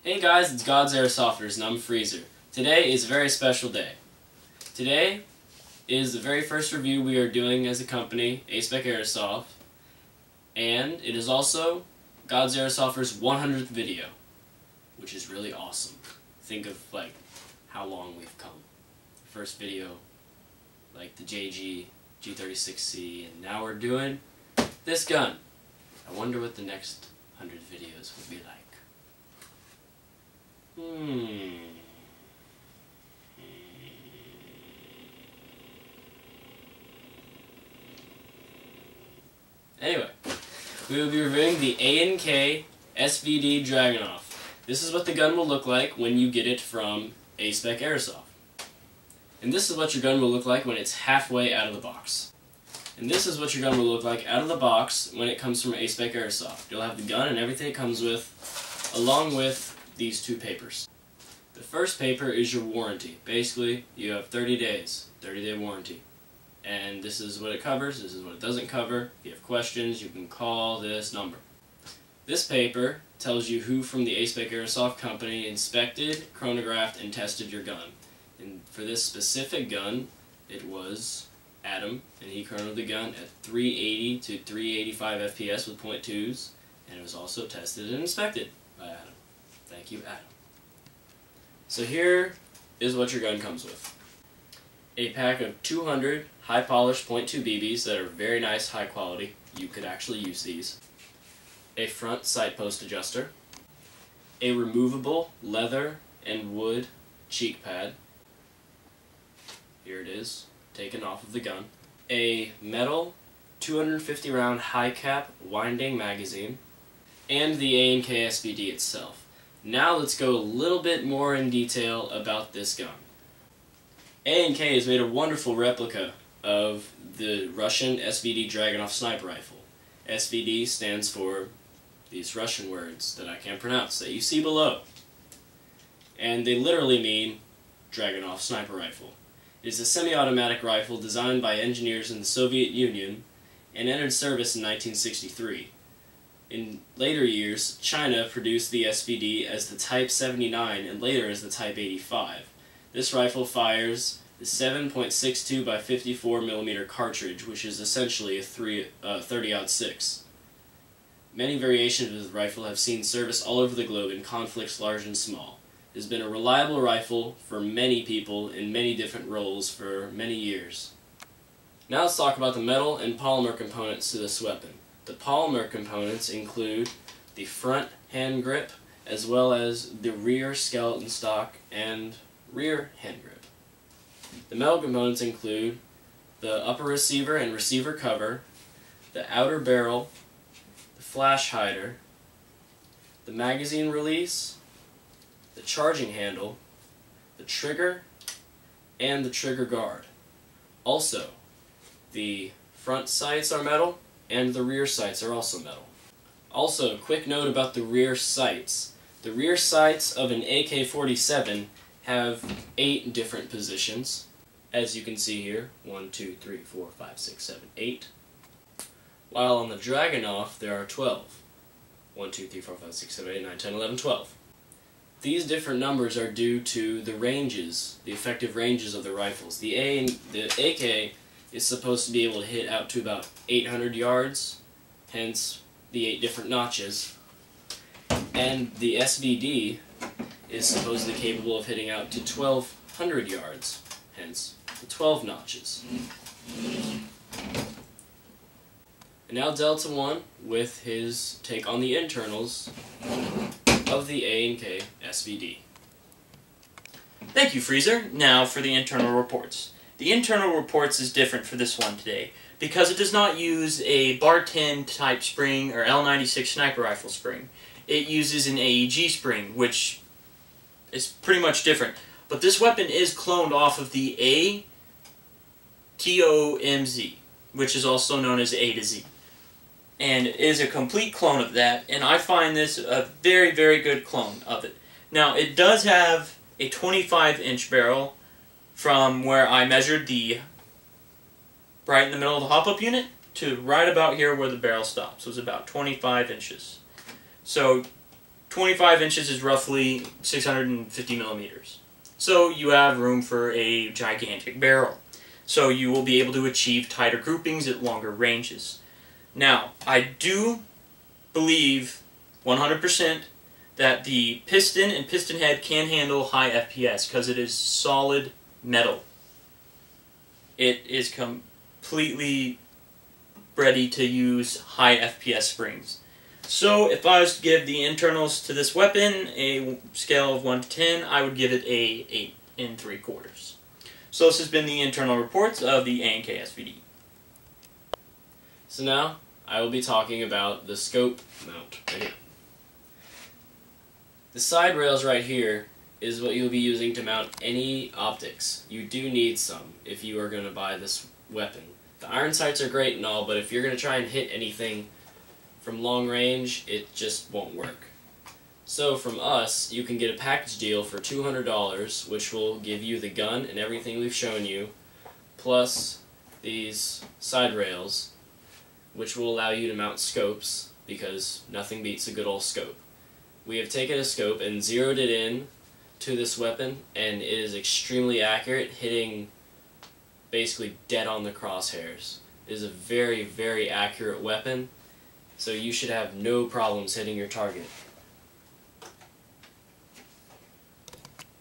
Hey guys, it's Godsairsofters and I'm Freezer. Today is a very special day. Today is the very first review we are doing as a company, A&K Airsoft, and it is also Godsairsofters' 100th video, which is really awesome. Think of like how long we've come. First video, like the JG, G36C, and now we're doing this gun. I wonder what the next 100 videos will be like. Anyway, we will be reviewing the A&K SVD Dragunov. This is what the gun will look like when you get it from A&K Airsoft. And this is what your gun will look like when it's halfway out of the box. And this is what your gun will look like out of the box when it comes from A&K Airsoft. You'll have the gun and everything it comes with, along with these two papers. The first paper is your warranty. Basically, you have 30 days, 30-day warranty. And this is what it covers, this is what it doesn't cover. If you have questions, you can call this number. This paper tells you who from the A&K Airsoft company inspected, chronographed, and tested your gun. And for this specific gun, it was Adam, and he chronoed the gun at 380 to 385 FPS with .2s, and it was also tested and inspected by Adam. Thank you, Adam. So here is what your gun comes with. A pack of 200 high-polished .2 BBs that are very nice, high quality. You could actually use these. A front sight post adjuster. A removable leather and wood cheek pad. Here it is, taken off of the gun. A metal 250 round high cap winding magazine. And the A&K SVD itself. Now let's go a little bit more in detail about this gun. A&K has made a wonderful replica of the Russian SVD Dragunov sniper rifle. SVD stands for these Russian words that I can't pronounce that you see below. And they literally mean Dragunov sniper rifle. It is a semi-automatic rifle designed by engineers in the Soviet Union and entered service in 1963. In later years, China produced the SVD as the Type 79 and later as the Type 85. This rifle fires the 7.62 by 54 millimeter cartridge, which is essentially a 30-06. Many variations of the rifle have seen service all over the globe in conflicts large and small. It has been a reliable rifle for many people in many different roles for many years. Now let's talk about the metal and polymer components to this weapon. The polymer components include the front hand grip, as well as the rear skeleton stock and rear hand grip. The metal components include the upper receiver and receiver cover, the outer barrel, the flash hider, the magazine release, the charging handle, the trigger, and the trigger guard. Also, the front sights are metal, and the rear sights are also metal. Also, a quick note about the rear sights. The rear sights of an AK-47 have 8 different positions. As you can see here, 1, 2, 3, 4, 5, 6, 7, 8. While on the Dragunov, there are 12. 1, 2, 3, 4, 5, 6, 7, 8, 9, 10, 11, 12. These different numbers are due to the ranges, the effective ranges of the rifles. The AK is supposed to be able to hit out to about 800 yards, hence the 8 different notches. And the SVD is supposedly capable of hitting out to 1200 yards, hence the 12 notches. And now Delta 1 with his take on the internals of the A&K SVD. Thank you, Freezer. Now for the internal reports. The internal reports is different for this one today because it does not use a Bar 10 type spring or L96 sniper rifle spring. It uses an AEG spring, which is pretty much different. But this weapon is cloned off of the ATOMZ, which is also known as A to Z. And it is a complete clone of that, and I find this a very, very good clone of it. Now, it does have a 25-inch barrel from where I measured the right in the middle of the hop-up unit to right about here where the barrel stops. It was about 25 inches. So 25 inches is roughly 650 millimeters. So you have room for a gigantic barrel. So you will be able to achieve tighter groupings at longer ranges. Now, I do believe 100% that the piston and piston head can handle high FPS because it is solid metal. It is completely ready to use high FPS springs. So if I was to give the internals to this weapon a scale of 1 to 10, I would give it a 8 3/4. So this has been the internal reports of the A&K SVD. So now, I will be talking about the scope mount right here. The side rails right here is what you'll be using to mount any optics. You do need some if you are going to buy this weapon. The iron sights are great and all, but if you're going to try and hit anything from long range, it just won't work. So from us, you can get a package deal for $200, which will give you the gun and everything we've shown you, plus these side rails, which will allow you to mount scopes, because nothing beats a good old scope. We have taken a scope and zeroed it in to this weapon, and it is extremely accurate, hitting basically dead on the crosshairs. It is a very, very accurate weapon, so you should have no problems hitting your target.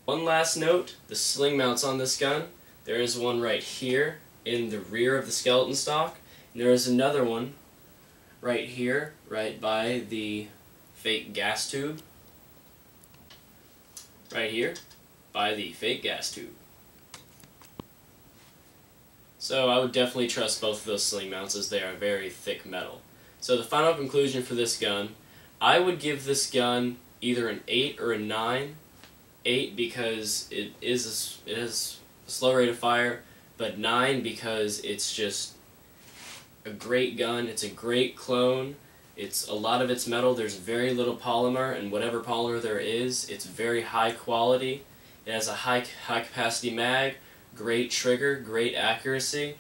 One last note, the sling mounts on this gun. There is one right here in the rear of the skeleton stock, and there is another one right here, right by the fake gas tube. Right here, by the fake gas tube. So I would definitely trust both of those sling mounts as they are very thick metal. So the final conclusion for this gun, I would give this gun either an 8 or a 9. 8 because it has a slow rate of fire, but 9 because it's just a great gun. It's a great clone. It's a lot of it's metal. There's very little polymer, and whatever polymer there is, it's very high quality. It has a high capacity mag, great trigger, great accuracy.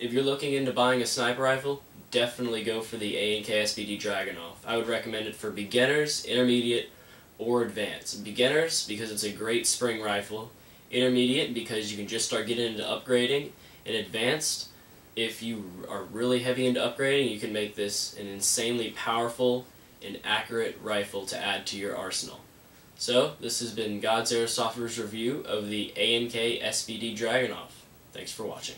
If you're looking into buying a sniper rifle, definitely go for the A&K SVD Dragunov. I would recommend it for beginners, intermediate, or advanced. Beginners, because it's a great spring rifle. Intermediate, because you can just start getting into upgrading. And advanced, if you are really heavy into upgrading, you can make this an insanely powerful and accurate rifle to add to your arsenal. So, this has been Godsairsofters' review of the A&K SVD Dragunov. Thanks for watching.